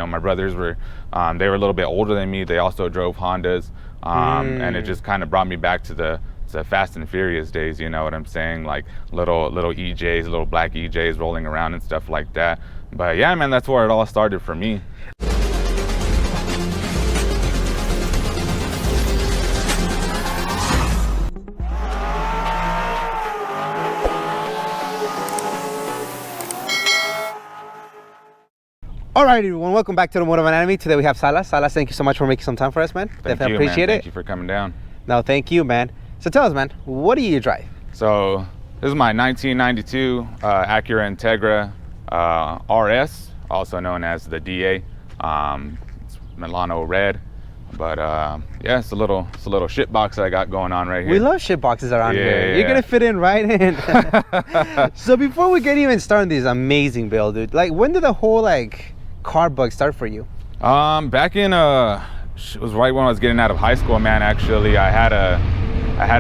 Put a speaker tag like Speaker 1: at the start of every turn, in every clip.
Speaker 1: My brothers were, they were a little bit older than me. They also drove Hondas, and it just kind of brought me back to the Fast and Furious days, you know what I'm saying? Like little EJs, little black EJs rolling around and stuff like that. But yeah, man, that's where it all started for me.
Speaker 2: All right, everyone, welcome back to the Motive Anatomy. Today we have Salas. Salas, thank you so much for making some time for us, man. Definitely appreciate it.
Speaker 1: Thank you for coming down.
Speaker 2: No, thank you, man. So tell us, man, what do you drive?
Speaker 1: So this is my 1992 Acura Integra RS, also known as the DA. It's Milano red, but yeah, it's a little shit box that I got going on right here.
Speaker 2: We love shit boxes around here.
Speaker 1: Yeah.
Speaker 2: You're gonna fit in right in. So before we get even started on this amazing build, dude, like when did the whole car bug start for you?
Speaker 1: Back in it was right when I was getting out of high school, man. Actually, I had a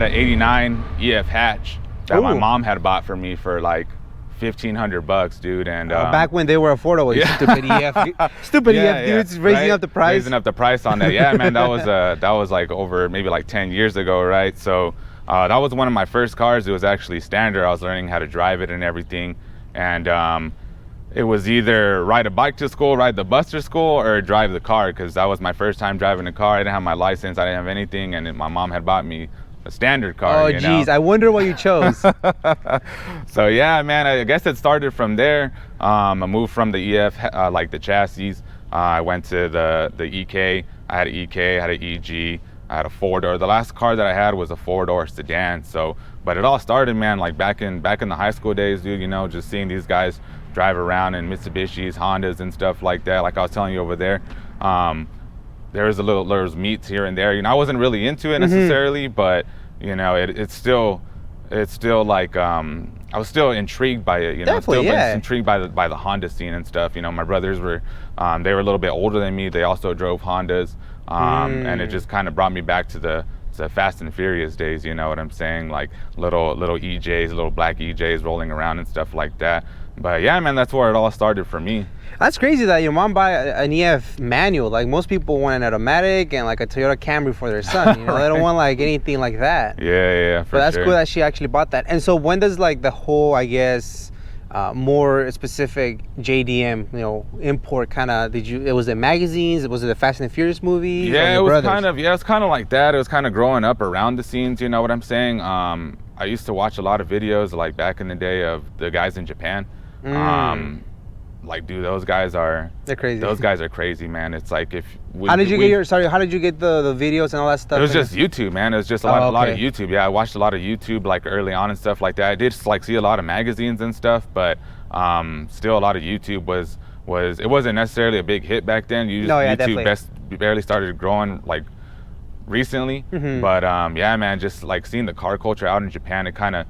Speaker 1: 89 EF hatch that my mom had bought for me for like $1,500, dude. And
Speaker 2: back when they were affordable, you stupid EF dudes, raising up the price.
Speaker 1: Raising up the price on that. Yeah, man, that was like over maybe like 10 years ago, right? So that was one of my first cars. It was actually standard. I was learning how to drive it and everything, and it was either ride a bike to school, ride the bus to school, or drive the car, because that was my first time driving a car. I didn't have my license, I didn't have anything, and my mom had bought me a standard car.
Speaker 2: Oh, geez, I wonder what you chose.
Speaker 1: So yeah, man, I guess it started from there. I moved from the EF, like the chassis. I went to the EK. I had an EK, I had an EG, I had a 4-door. The last car that I had was a 4-door sedan. So, but it all started, man, like back in the high school days, dude. Just seeing these guys drive around in Mitsubishis, Hondas, and stuff like that. Like I was telling you over there, there was meets here and there. I wasn't really into it necessarily, but it's still like I was still intrigued by it.
Speaker 2: Definitely, yeah.
Speaker 1: Intrigued by the Honda scene and stuff. My brothers were they were a little bit older than me. They also drove Hondas, and it just kind of brought me back to the Fast and Furious days, you know what I'm saying? Like little EJs, little black EJs rolling around and stuff like that. But yeah, man, that's where it all started for me.
Speaker 2: That's crazy that your mom bought an EF manual. Like most people want an automatic and like a Toyota Camry for their son. They don't want like anything like that.
Speaker 1: Yeah,
Speaker 2: but that's cool that she actually bought that. And so when does like the whole, I guess, more specific JDM, import kind of, was it magazines? Was it the Fast and Furious movies?
Speaker 1: Yeah, it was kind of like that. It was kind of growing up around the scenes, you know what I'm saying? I used to watch a lot of videos like back in the day of the guys in Japan. Like, dude, they're
Speaker 2: crazy.
Speaker 1: Those guys are crazy, man. It's like
Speaker 2: how did you get the videos and all that stuff?
Speaker 1: It was just YouTube, man. It was just a lot of YouTube. Yeah, I watched a lot of YouTube like early on and stuff like that. I did like see a lot of magazines and stuff, but still a lot of YouTube was it wasn't necessarily a big hit back then. YouTube barely started growing like recently. But yeah, man, just like seeing the car culture out in Japan, it kind of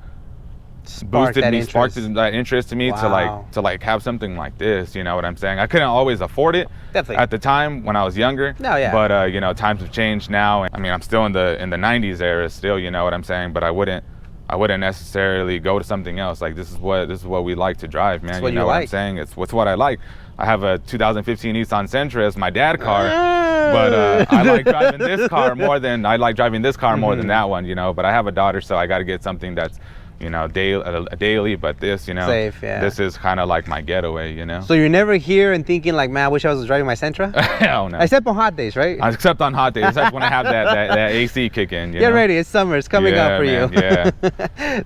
Speaker 1: sparked that interest to me.
Speaker 2: Wow.
Speaker 1: to have something like this, you know what I'm saying? I couldn't always afford it at the time when I was younger.
Speaker 2: No, yeah.
Speaker 1: But times have changed now. I mean, I'm still in the 90s era still, you know what I'm saying? But I wouldn't necessarily go to something else. Like this is what we like to drive, man. You know what I'm saying? It's what I like. I have a 2015 Nissan Sentra as my dad car, but I like driving this car more than that one, But I have a daughter, so I got to get something that's daily, but this,
Speaker 2: safe, yeah.
Speaker 1: This is kind of like my getaway,
Speaker 2: So you're never here and thinking like, man, I wish I was driving my Sentra?
Speaker 1: Hell no.
Speaker 2: Except on hot days, right?
Speaker 1: Except on hot days. That's when I have that AC kick in.
Speaker 2: Get ready, it's summer. It's coming up for you.
Speaker 1: Yeah.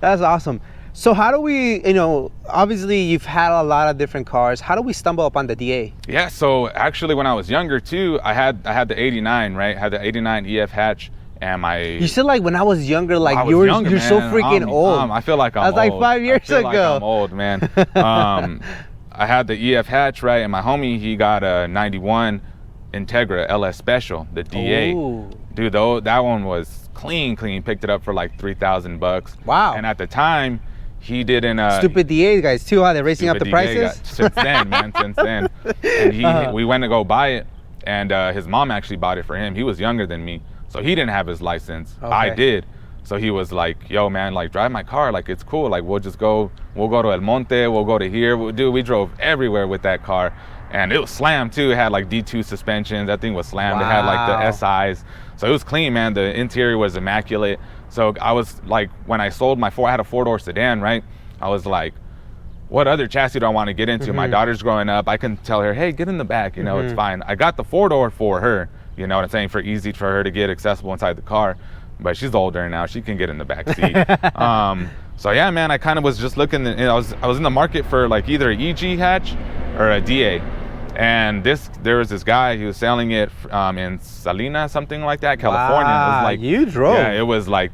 Speaker 2: That's awesome. So how do we, obviously you've had a lot of different cars. How do we stumble upon the DA?
Speaker 1: Yeah, so actually when I was younger too, I had the 89, right? I had the 89 EF hatch.
Speaker 2: You said like when I was younger, like you're so freaking old.
Speaker 1: I feel like I'm old.
Speaker 2: That's like 5 years ago.
Speaker 1: Like I'm old, man. I had the EF hatch, right? And my homie, he got a 91 Integra LS Special, the DA.
Speaker 2: Ooh.
Speaker 1: Dude, that one was clean. Picked it up for like $3,000.
Speaker 2: Wow.
Speaker 1: And at the time, he didn't.
Speaker 2: Stupid DA guys too, huh? They're raising up the prices.
Speaker 1: Since then, man. Since then, and we went to go buy it, and his mom actually bought it for him. He was younger than me. So he didn't have his license.
Speaker 2: Okay.
Speaker 1: I did. So he was like, yo, man, like drive my car. Like it's cool. Like we'll go to El Monte. We'll go to here. We drove everywhere with that car. and it was slammed too. It had like D2 suspensions. That thing was slammed. It had like the SIs, so it was clean, man. The interior was immaculate. So I was like, when I sold I had a 4-door sedan, right? I was like, what other chassis do I want to get into? My daughter's growing up. I can tell her, hey, get in the back, you know, it's fine. I got the 4-door for her, you know what I'm saying, for easy for her to get accessible inside the car. But she's older now, she can get in the back seat. So yeah, man, I kind of was just looking, I was in the market for like either an EG hatch or a DA. And there was this guy, he was selling it in Salinas, something like that, California.
Speaker 2: Wow,
Speaker 1: it was like,
Speaker 2: you drove.
Speaker 1: Yeah, it was like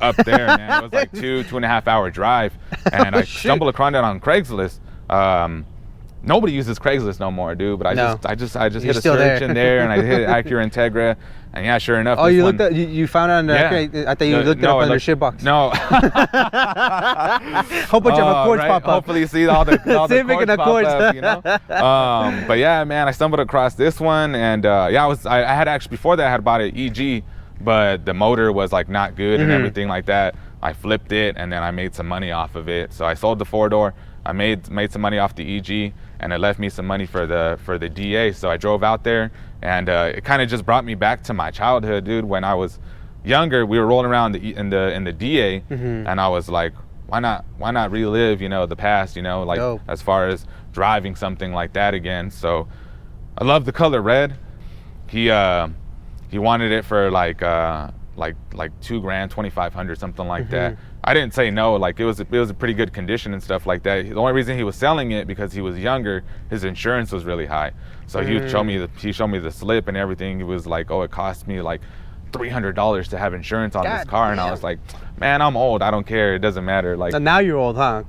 Speaker 1: up there, man. It was like 2.5 hour drive. And I stumbled across it on Craigslist. Nobody uses Craigslist no more, dude. But I just hit a search in there, and I hit Acura Integra, and yeah, sure enough.
Speaker 2: Oh, you looked at you found it on the Acura? I thought you looked it up on your shitbox.
Speaker 1: No.
Speaker 2: Whole bunch of Accords
Speaker 1: right?
Speaker 2: pop up.
Speaker 1: Hopefully, you see all the
Speaker 2: Civic and
Speaker 1: Accords
Speaker 2: Accords.
Speaker 1: pop up, you know. But yeah, man, I stumbled across this one, and yeah, I had actually before that I had bought an EG, but the motor was like not good and everything like that. I flipped it, and then I made some money off of it. So I sold the 4-door. I made some money off the EG, and it left me some money for the DA. So I drove out there, and it kind of just brought me back to my childhood, dude. When I was younger, we were rolling around in the DA, and I was like, why not relive, you know, the past, you know, like as far as driving something like that again. So I love the color red. He wanted it for like $2,000, $2,500, something like that. I didn't say no. Like it was a pretty good condition and stuff like that. The only reason he was selling it because he was younger, his insurance was really high. So he showed me the slip and everything. He was like, oh, it cost me like $300 to have insurance on this car, and I was like, man, I'm old. I don't care. It doesn't matter. Like,
Speaker 2: so now you're old, huh?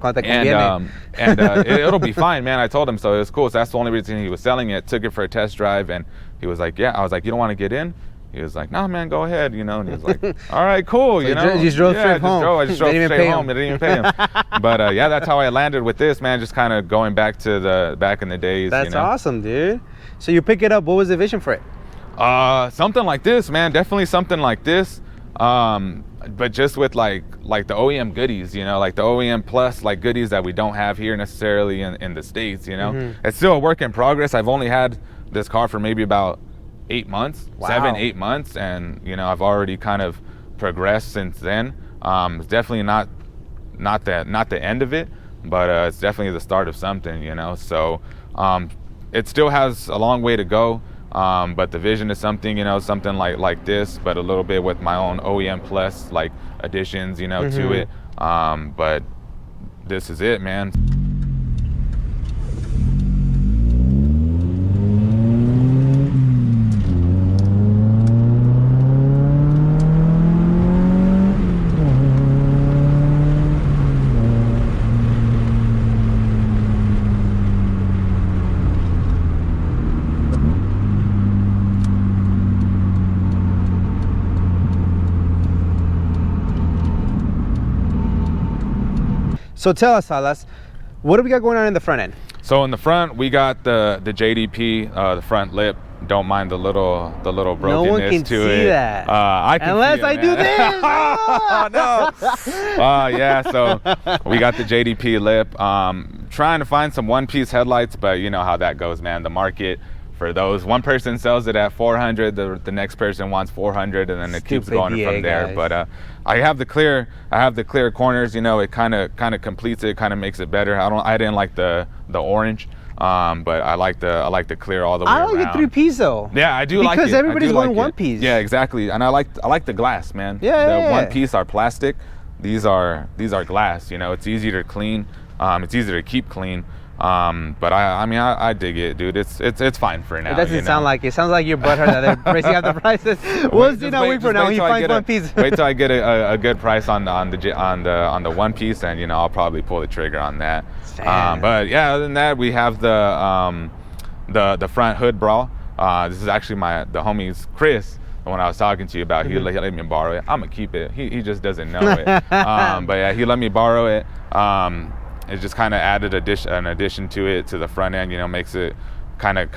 Speaker 1: It'll be fine, man. I told him, so it was cool. So that's the only reason he was selling it. Took it for a test drive, and he was like, yeah. I was like, you don't want to get in? He was like, no, man, go ahead, you know. And he was like, all right, cool,
Speaker 2: so
Speaker 1: you know.
Speaker 2: You just drove straight home.
Speaker 1: I just drove straight home. I didn't even pay him. But yeah, that's how I landed with this, man. Just kind of going back to back in the days.
Speaker 2: That's
Speaker 1: you know?
Speaker 2: awesome, dude. So you pick it up. What was the vision for it?
Speaker 1: Something like this, man. Definitely something like this. But just with like the OEM goodies, you know, like the OEM plus like goodies that we don't have here necessarily in the States, you know. It's still a work in progress. I've only had this car for maybe about 8 months, 7-8 months, and you know, I've already kind of progressed since then. It's definitely not the end of it, but it's definitely the start of something, you know. So it still has a long way to go, but the vision is something, you know, something like this, but a little bit with my own OEM plus like additions, you know, to it. But this is it, man.
Speaker 2: So tell us, Salas, what do we got going on in the front end?
Speaker 1: So in the front, we got the JDP, the front lip. Don't mind the little brokenness to it.
Speaker 2: No one can see that.
Speaker 1: I can
Speaker 2: unless
Speaker 1: see it,
Speaker 2: I do this.
Speaker 1: Oh no. Yeah. So we got the JDP lip. Trying to find some one-piece headlights, but you know how that goes, man. The market for those, one person sells it at 400, the next person wants 400, and then it keeps going from there. Guys. But I have the clear corners, you know. It kind of completes it, kind of makes it better. I didn't like the orange, but I like the clear all the way around.
Speaker 2: I like the 3-piece though.
Speaker 1: Yeah, I do like it.
Speaker 2: Because everybody's going one piece.
Speaker 1: Yeah, exactly. And I like the glass, man.
Speaker 2: Yeah.
Speaker 1: The one piece are plastic. These are glass. You know, it's easier to clean. It's easier to keep clean. But I mean, I dig it, dude. It's fine for now.
Speaker 2: It doesn't sound like it. Sounds like you're butthurt that they're raising up the prices. We'll see now. Wait for now. He finds one piece.
Speaker 1: Wait till I get a good price on the one piece, and you know, I'll probably pull the trigger on that. But yeah, other than that, we have the front hood brawl. This is actually the homie's Chris. The one I was talking to you about. He let me borrow it. I'm gonna keep it. He just doesn't know it. But yeah, he let me borrow it. It just kind of added an addition to it, to the front end, you know, makes it kind of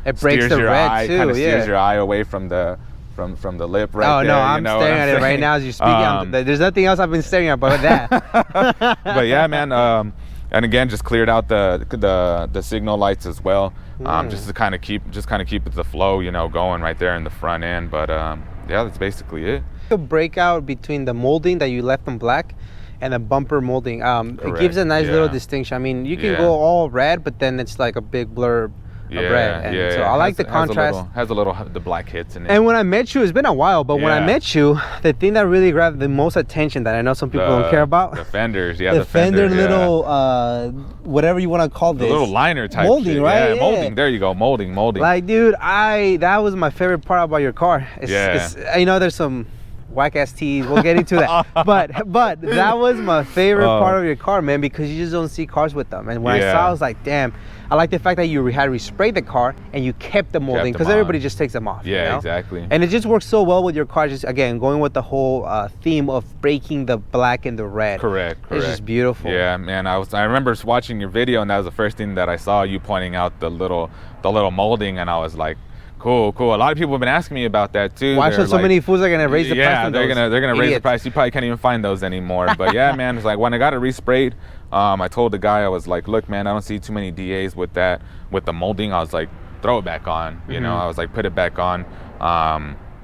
Speaker 2: it breaks the red too,
Speaker 1: steers your eye away from the lip right there.
Speaker 2: Oh no, I'm staring at it right now as you speak. There's nothing else I've been staring at but that.
Speaker 1: But yeah, man, and again, just cleared out the signal lights as well. just to kind of keep the flow, you know, going right there in the front end. But yeah, that's basically it.
Speaker 2: The breakout between the molding that you left in black and the bumper molding, it gives a nice little distinction. I mean, you can go all red, but then it's like a big blur of red. And so I like the contrast.
Speaker 1: Has a little the black hits in it.
Speaker 2: And when I met you, it's been a while, but when I met you, the thing that really grabbed the most attention that I know some people don't care about,
Speaker 1: the fenders,
Speaker 2: the fender little whatever you want to call this,
Speaker 1: the little liner type
Speaker 2: molding,
Speaker 1: shit.
Speaker 2: right?
Speaker 1: Yeah, molding. There you go, molding.
Speaker 2: Like, dude, that was my favorite part about your car. It's, you know, there's some whack ass tees, we'll get into that, but that was my favorite part of your car, man, because you just don't see cars with them. And when I saw, I was like, damn, I like the fact that you had resprayed the car and you kept the molding, because everybody just takes them off.
Speaker 1: Yeah,
Speaker 2: you know?
Speaker 1: exactly.
Speaker 2: And it just works so well with your car, just again going with the whole theme of breaking the black and the red.
Speaker 1: Correct.
Speaker 2: It's just beautiful.
Speaker 1: Yeah, man, I remember watching your video, and that was the first thing that I saw, you pointing out the little molding, and I was like, cool. A lot of people have been asking me about that too.
Speaker 2: Why should so many fools are gonna raise the price?
Speaker 1: Yeah, they're gonna raise the price. You probably can't even find those anymore. But yeah, man, it's like when I got it resprayed, I told the guy, I was like, look, man, I don't see too many DAs with the molding. I was like, throw it back on. You know, I was like, put it back on,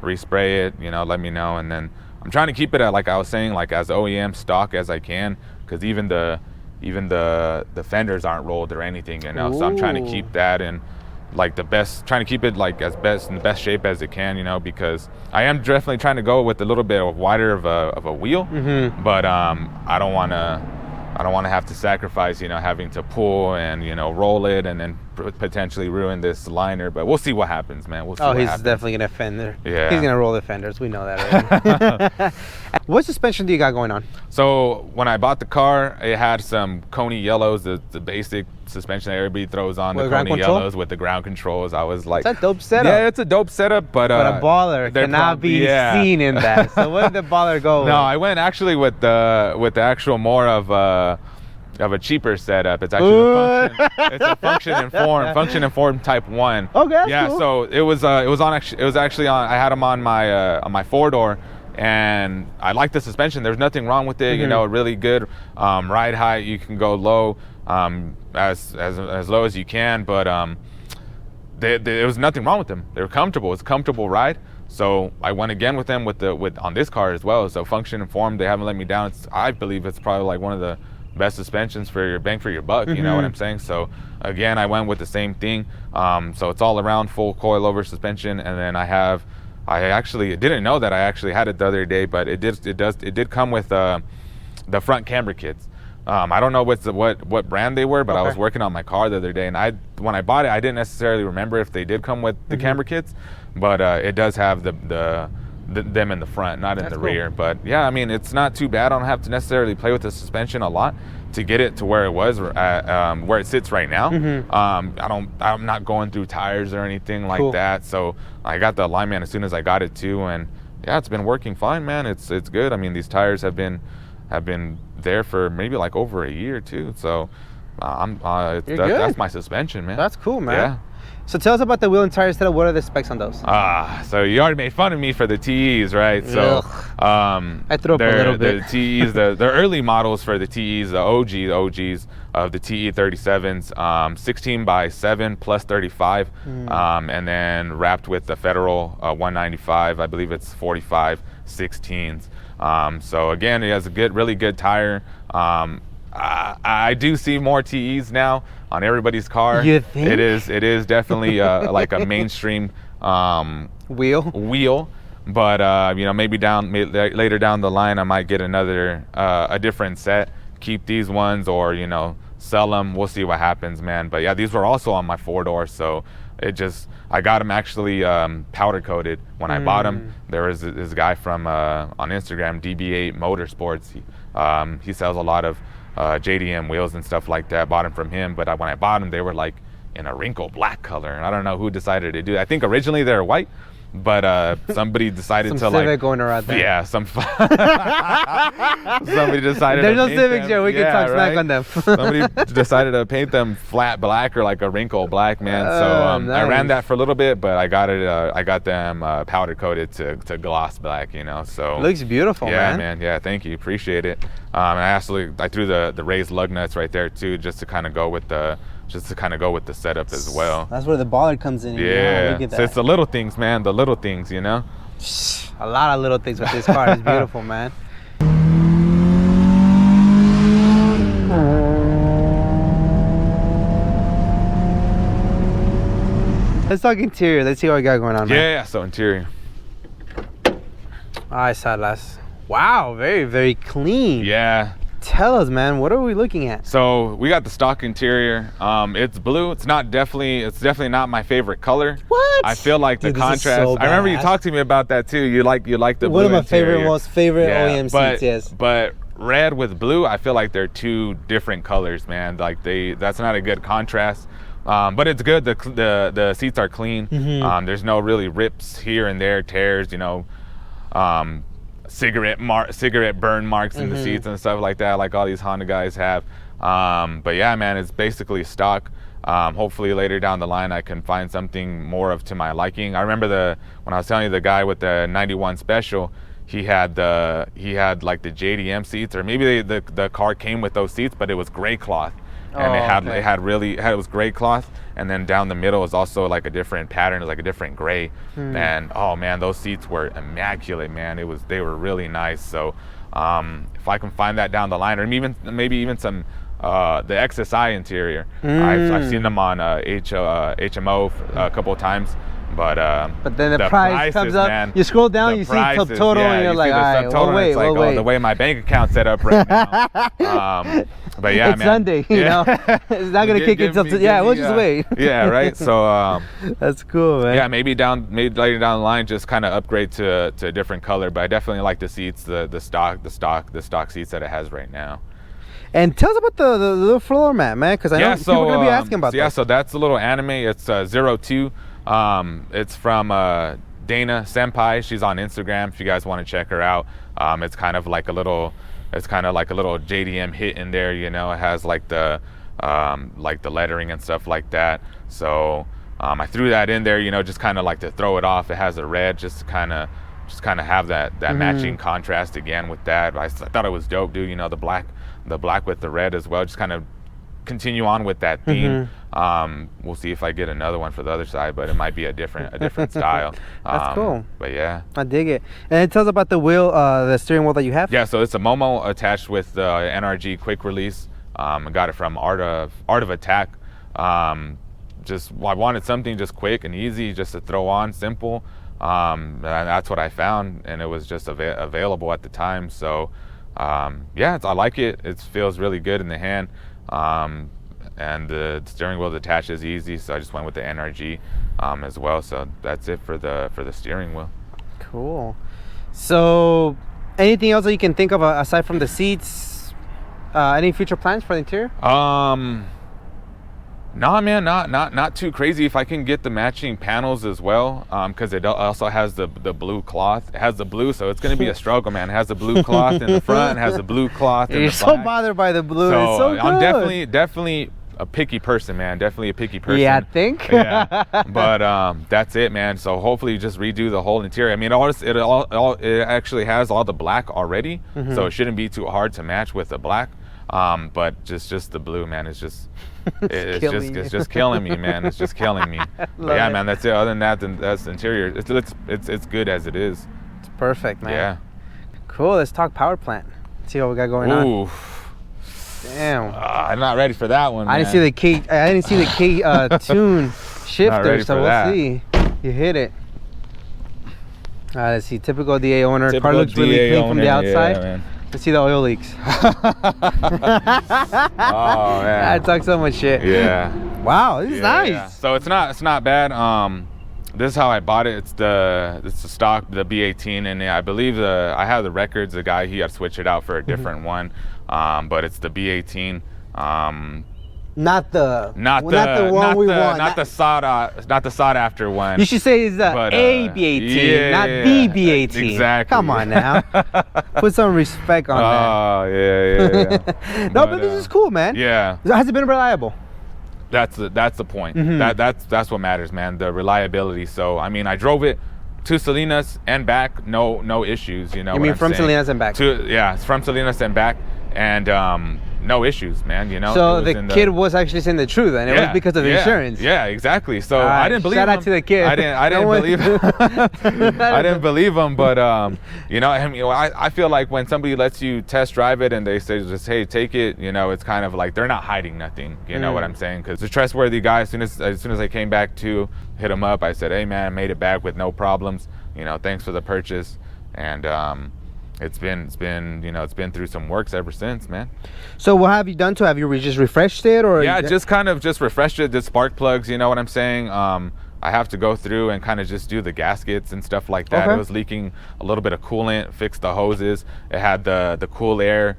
Speaker 1: respray it. You know, let me know. And then I'm trying to keep it at, like I was saying, like as OEM stock as I can, because even the fenders aren't rolled or anything. You know, so I'm trying to keep that in like trying to keep it like in the best shape as it can, you know, because I am definitely trying to go with a little bit wider of a wheel, but I don't want to have to sacrifice, you know, having to pull and, you know, roll it and then potentially ruin this liner. But we'll see what happens, man. We'll see.
Speaker 2: He's definitely gonna fender.
Speaker 1: Yeah,
Speaker 2: he's gonna roll the fenders. We know that already. What suspension do you got going on?
Speaker 1: So when I bought the car, it had some Coney yellows, the basic suspension that everybody throws on, the Coney yellows with the ground controls. I was like,
Speaker 2: it's a dope setup.
Speaker 1: Yeah, it's a dope setup, but
Speaker 2: a baller cannot be seen in that. So where did the baller go?
Speaker 1: No, I went actually with the actual more of a cheaper setup. It's actually it's a function and form type 1.
Speaker 2: Okay,
Speaker 1: yeah,
Speaker 2: cool.
Speaker 1: So it was actually on. I had them on my 4-door. And I like the suspension. There's nothing wrong with it. You know, really good ride height. You can go low, as low as you can. But there was nothing wrong with them. They were comfortable. It's a comfortable ride. So I went again with them on this car as well. So function and form, they haven't let me down. I believe it's probably like one of the best suspensions for your bang for your buck. You know what I'm saying? So again, I went with the same thing. So it's all around full coilover suspension, and then I actually didn't know that I actually had it the other day, but it did come with the front camber kits. I don't know what brand they were, but I was working on my car the other day, and when I bought it, I didn't necessarily remember if they did come with the camber kits, but it does have them in the front, not in the rear. But yeah, I mean, it's not too bad. I don't have to necessarily play with the suspension a lot to get it to where it was where it sits right now. I'm not going through tires or anything like that. So I got the alignment as soon as I got it too, and yeah, it's been working fine, man. It's good. I mean, these tires have been there for maybe like over a year too. So that's my suspension, man.
Speaker 2: That's cool, man.
Speaker 1: Yeah.
Speaker 2: So tell us about the wheel and tire setup. What are the specs on those?
Speaker 1: So you already made fun of me for the TEs, right? So
Speaker 2: I threw up a little bit.
Speaker 1: The TEs, the early models for the TEs, the OGs of the TE 37s, 16 by 7 plus 35, and then wrapped with the Federal 195. I believe it's 45 16s. So again, it has a really good tire. I do see more TEs now on everybody's car.
Speaker 2: You think?
Speaker 1: It is definitely like a mainstream wheel. But you know, maybe later down the line, I might get a different set. Keep these ones, or you know, sell them. We'll see what happens, man. But yeah, these were also on my 4-door, so I got them actually powder coated when I bought them. There was this guy from on Instagram, DB8 Motorsports. He sells a lot of JDM wheels and stuff like that. Bought them from him, but when I bought them, they were like in a wrinkle black color, and I don't know who decided to do that. I think originally they were white, but somebody decided
Speaker 2: to
Speaker 1: like
Speaker 2: going around there.
Speaker 1: Yeah, somebody decided.
Speaker 2: There's no Civics here. We can talk smack on them.
Speaker 1: Somebody decided to paint them flat black or like a wrinkle black, man. So
Speaker 2: nice.
Speaker 1: I ran that for a little bit, but I got them powder coated to gloss black, you know. So
Speaker 2: looks beautiful,
Speaker 1: man. Yeah, man. Yeah, thank you. Appreciate it. And I threw the raised lug nuts right there too, just to kind of go with the just to kind of go with the setup as well.
Speaker 2: That's where the bollard comes in.
Speaker 1: Yeah,
Speaker 2: look at that.
Speaker 1: So it's the little things, man. The little things, you know.
Speaker 2: A lot of little things with this car. It's beautiful, man. Let's talk interior. Let's see what we got going on, man.
Speaker 1: Yeah, so interior.
Speaker 2: All right, Salas. Wow, very, very clean.
Speaker 1: Yeah.
Speaker 2: Tell us, man, what are we looking at?
Speaker 1: So we got the stock interior. It's blue. It's definitely not my favorite color.
Speaker 2: What?
Speaker 1: I feel like the
Speaker 2: Dude, this is
Speaker 1: contrast.
Speaker 2: so
Speaker 1: I remember you
Speaker 2: badass.
Speaker 1: talked to me about that too. You like the blue
Speaker 2: One of my
Speaker 1: interior.
Speaker 2: most favorite OEM seats, yes.
Speaker 1: But red with blue, I feel like they're two different colors, man. Like that's not a good contrast. But it's good. The seats are clean.
Speaker 2: Mm-hmm.
Speaker 1: There's no really rips here and there, tears. You know. Cigarette burn marks in the seats and stuff like that, like all these Honda guys have. But yeah, man, it's basically stock. Hopefully later down the line I can find something more to my liking. I remember when I was telling you the guy with the 91 Special, he had like the JDM seats, or maybe the car came with those seats, but it was gray cloth. And it was gray cloth, and then down the middle was also like a different pattern. It was like a different gray. And oh man, those seats were immaculate, man. They were really nice. So if I can find that down the line, or maybe even some the XSI interior. I've seen them on HMO a couple of times. But
Speaker 2: then the price
Speaker 1: prices,
Speaker 2: comes up.
Speaker 1: Man,
Speaker 2: you scroll down, you see subtotal, and you're like, all right, well, wait,
Speaker 1: it's like,
Speaker 2: wait.
Speaker 1: oh, the way my bank account's set up right now. But yeah,
Speaker 2: it's
Speaker 1: man.
Speaker 2: Sunday, you know. It's not gonna kick itself. We'll just wait.
Speaker 1: Yeah, right. So
Speaker 2: that's cool, man.
Speaker 1: Yeah, maybe later down the line, just kind of upgrade to a different color. But I definitely like the seats, the stock seats that it has right now.
Speaker 2: And tell us about the little floor mat, man, because I know people are gonna be asking about that.
Speaker 1: Yeah, so that's a little anime. It's 02. It's from Dana Senpai. She's on Instagram if you guys want to check her out. It's kind of like a little JDM hit in there, you know. It has like the lettering and stuff like that. So I threw that in there, you know, just kind of like to throw it off. It has a red, just to kind of have that matching contrast again with that. I thought it was dope, dude. You know, the black with the red as well. Just kind of continue on with that theme. We'll see if I get another one for the other side, but it might be a different style.
Speaker 2: That's cool.
Speaker 1: But yeah,
Speaker 2: I dig it. And it tells about the wheel, the steering wheel that you have.
Speaker 1: Yeah, so it's a Momo attached with the NRG quick release. I got it from Art of Attack. I wanted something just quick and easy, just to throw on, simple. And that's what I found, and it was just available at the time. So yeah, I like it. It feels really good in the hand. And the steering wheel attaches easy, so I just went with the NRG as well. So that's it for the steering wheel.
Speaker 2: Cool. So anything else that you can think of aside from the seats? Any future plans for the interior?
Speaker 1: Nah, man, not too crazy. If I can get the matching panels as well, because it also has the blue cloth. It has the blue, so it's gonna be a struggle, man. It has the blue cloth in the front, it has the blue cloth in the back.
Speaker 2: You're so bothered by the blue. So, it's so good.
Speaker 1: I'm definitely a picky person, man. Definitely a picky person.
Speaker 2: Yeah, I think.
Speaker 1: Yeah, but that's it, man. So hopefully you just redo the whole interior. I mean, it actually has all the black already, so it shouldn't be too hard to match with the black. But just the blue, man, it's just killing me, man. It's just killing me. But yeah, man, that's it. Other than that, that's the interior. It's good as it is.
Speaker 2: It's perfect, man.
Speaker 1: Yeah.
Speaker 2: Cool. Let's talk power plant. See what we got going on. Damn.
Speaker 1: I'm not ready for that one.
Speaker 2: I didn't see the K tune shifter, so we'll see. You hit it. Let's see. Typical DA owner. Car looks really clean from the outside.
Speaker 1: Yeah, man.
Speaker 2: Let's see the oil leaks.
Speaker 1: Oh man,
Speaker 2: I talk so much shit.
Speaker 1: Yeah.
Speaker 2: Wow, this is nice.
Speaker 1: Yeah. So it's not bad. This is how I bought it. It's the stock, the B18, and I believe I have the records. The guy, he had to switch it out for a different one. But it's the B18.
Speaker 2: Not the one we want.
Speaker 1: Not the sought after one.
Speaker 2: You should say it's the AB18, not the B18.
Speaker 1: Exactly.
Speaker 2: Come on now. Put some respect on that.
Speaker 1: Oh yeah.
Speaker 2: No, but this is cool, man.
Speaker 1: Yeah.
Speaker 2: Has it been reliable?
Speaker 1: That's the point. That's what matters, man. The reliability. So I mean, I drove it to Salinas and back, no issues. You know.
Speaker 2: You mean from Salinas and back?
Speaker 1: Yeah, it's from Salinas and back, and no issues, man. You know.
Speaker 2: So the kid was actually saying the truth, and it was because of the insurance.
Speaker 1: Yeah, exactly. So I didn't believe him.
Speaker 2: Shout out to the kid.
Speaker 1: I didn't believe him. I didn't believe him, but you know, I feel like when somebody lets you test drive it and they say just, hey, take it, you know, it's kind of like they're not hiding nothing. You know what I'm saying? Because the trustworthy guy, as soon as I came back to hit him up, I said, hey man, I made it back with no problems. You know, thanks for the purchase. And it's been you know, it's been through some works ever since, man.
Speaker 2: So what have you done to it? Have you just refreshed it, or?
Speaker 1: Yeah, just kind of just refreshed it, did spark plugs, you know what I'm saying? I have to go through and kind of just do the gaskets and stuff like that. It was leaking a little bit of coolant, fixed the hoses. It had the cool air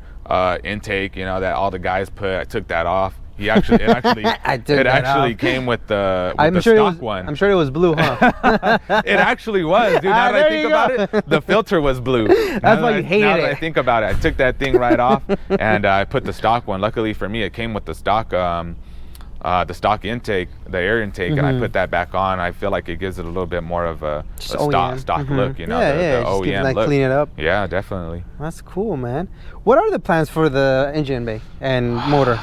Speaker 1: intake, you know, that all the guys put. I took that off. It actually came with the stock one.
Speaker 2: I'm sure it was blue, huh?
Speaker 1: It actually was, dude. Now that I think about it, the filter was blue.
Speaker 2: That's why you hated it.
Speaker 1: Now that I think about it, I took that thing right off and I put the stock one. Luckily for me, it came with the stock intake, the air intake, and I put that back on. I feel like it gives it a little bit more of a stock look, you know, the OEM look.
Speaker 2: Clean it up.
Speaker 1: Yeah, definitely.
Speaker 2: That's cool, man. What are the plans for the engine bay and motor?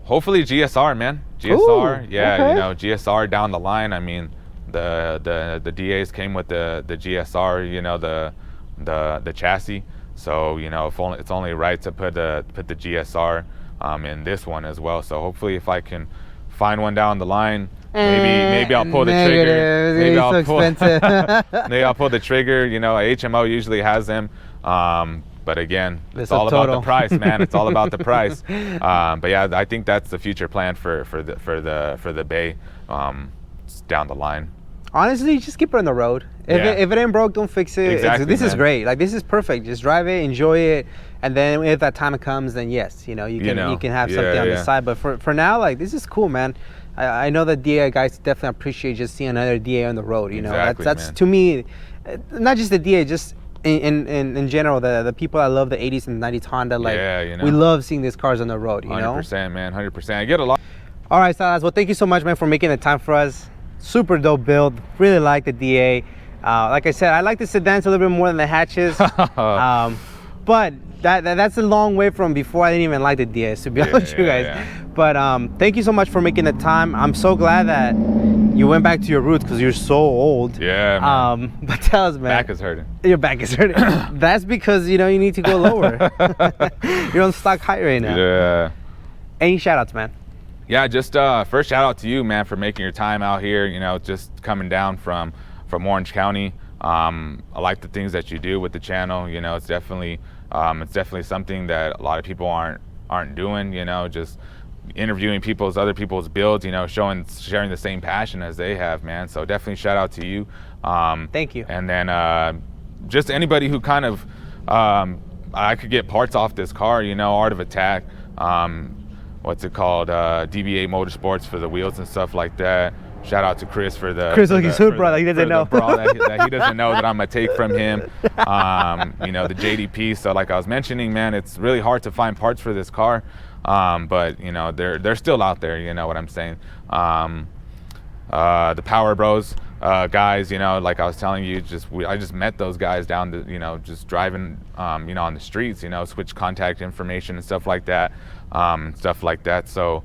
Speaker 1: Hopefully GSR, man. GSR, you know, GSR down the line. I mean, the DAs came with the GSR, you know, the chassis. So you know, it's only right to put the GSR in this one as well. So hopefully, if I can find one down the line, maybe I'll pull the trigger. Maybe I'll pull the trigger. You know, HMO usually has them. But again, it's all about the price, man. It's all about the price. But yeah, I think that's the future plan for the bay down the line.
Speaker 2: Honestly, just keep it on the road. If it ain't broke, don't fix it.
Speaker 1: Exactly,
Speaker 2: this is great. Like, this is perfect. Just drive it, enjoy it, and then if that time comes, then yes, you know, you can have something on the side. But for now, like, this is cool, man. I know that DA guys definitely appreciate just seeing another DA on the road. You know, that's to me, not just the DA, just in general, the people that love the 80s and 90s Honda, like, you know, we love seeing these cars on the road, you
Speaker 1: 100%,
Speaker 2: know?
Speaker 1: 100%, man, 100%. I get a lot.
Speaker 2: All right, Salas, well, thank you so much, man, for making the time for us. Super dope build. Really like the DA. Like I said, I like the sedans a little bit more than the hatches. But that's a long way from before I didn't even like the DS, to be honest with you guys. But thank you so much for making the time. I'm so glad that you went back to your roots because you're so old.
Speaker 1: Yeah, man.
Speaker 2: But tell us, man.
Speaker 1: Back is hurting.
Speaker 2: Your back is hurting. That's because, you know, you need to go lower. You're on stock height right now.
Speaker 1: Yeah.
Speaker 2: Any shout outs, man?
Speaker 1: Yeah, just first shout out to you, man, for making your time out here, you know, just coming down from Orange County. I like the things that you do with the channel. You know, it's definitely something that a lot of people aren't doing, you know, just interviewing other people's builds, you know, sharing the same passion as they have, man. So definitely shout out to you.
Speaker 2: Thank you.
Speaker 1: And then just anybody who kind of I could get parts off this car, you know, Art of Attack, what's it called, DBA Motorsports for the wheels and stuff like that. Shout out to Chris for the
Speaker 2: looking super like he doesn't know
Speaker 1: that he doesn't know that I'm gonna take from him. You know, the JDP. So like I was mentioning, man, it's really hard to find parts for this car, but you know, they're still out there. You know what I'm saying? The Power Bros guys, you know, like I was telling you, I just met those guys down to, you know, just driving, you know, on the streets, you know, switch contact information and stuff like that, So.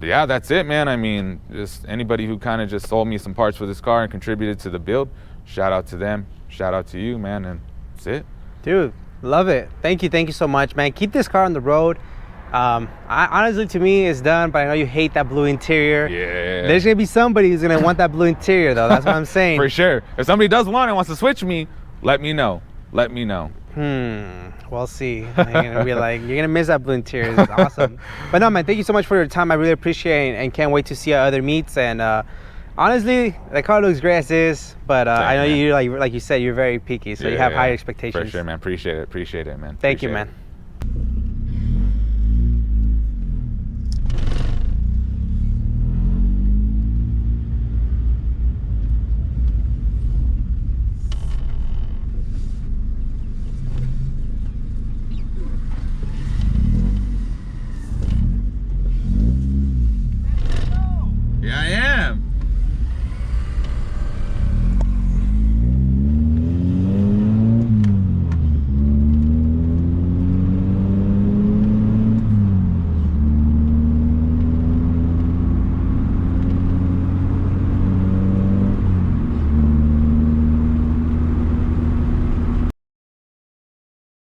Speaker 1: Yeah, that's it, man. I mean, just anybody who kind of just sold me some parts for this car and contributed to the build, shout out to them. Shout out to you, man, and that's it.
Speaker 2: Dude, love it. Thank you so much, man. Keep this car on the road. Honestly, to me, it's done, but I know you hate that blue interior.
Speaker 1: Yeah.
Speaker 2: There's gonna be somebody who's gonna want that blue interior, though. That's what I'm saying.
Speaker 1: For sure. If somebody does want and wants to switch me, let me know.
Speaker 2: We'll see. You're gonna be like, you're gonna miss that blue interior. It's awesome. But no, man, thank you so much for your time. I really appreciate it and can't wait to see our other meets. And honestly, the car looks great as is, but I know you, like you said, you're very picky, so you have high expectations.
Speaker 1: For sure, man. Appreciate it, man.
Speaker 2: Thank you, man.